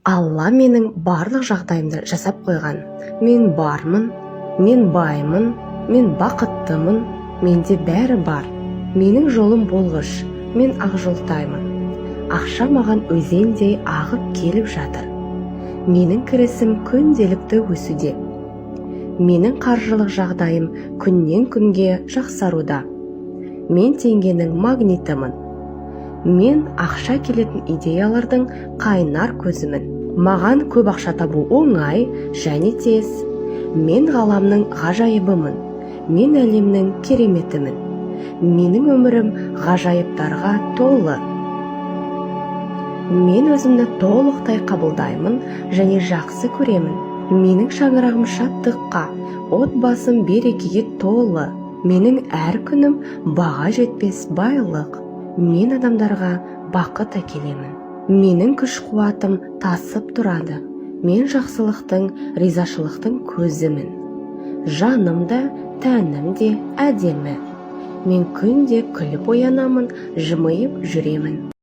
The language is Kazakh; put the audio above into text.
Алла менің барлық жағдайымды жасап қойған. Мен бармын, мен баймын, мен бақыттымын, менде бәрі бар. Менің жолым болғыш, мен ақжолтаймын. Ақша маған өзендей ағып келіп жатыр. Менің кірісім күнделікті өсуде. Менің қаржылық жағдайым күннен күнге жақсаруда. Мен теңгенің магнитімін. Мен ақша келетін идеялардың қайнар көзімін. Маған көп ақша табу оңай және тез. Мен ғаламның ғажайыбымын. Мен әлемнің кереметімін. Менің өмірім ғажайыптарға толы. Мен өзімді толықтай қабылдаймын және жақсы көремін. Менің шаңырағым шаттыққа, отбасым берекеге толы. Менің әр күнім баға жетпес байлық. Мен адамдарға бақыт әкелемін. Менің күш-қуатым тасып тұрады. Мен жақсылықтың, ризашылықтың көзімін. Жаным да, тәнім де әдемі. Мен күнде күліп оянамын, жымиып жүремін.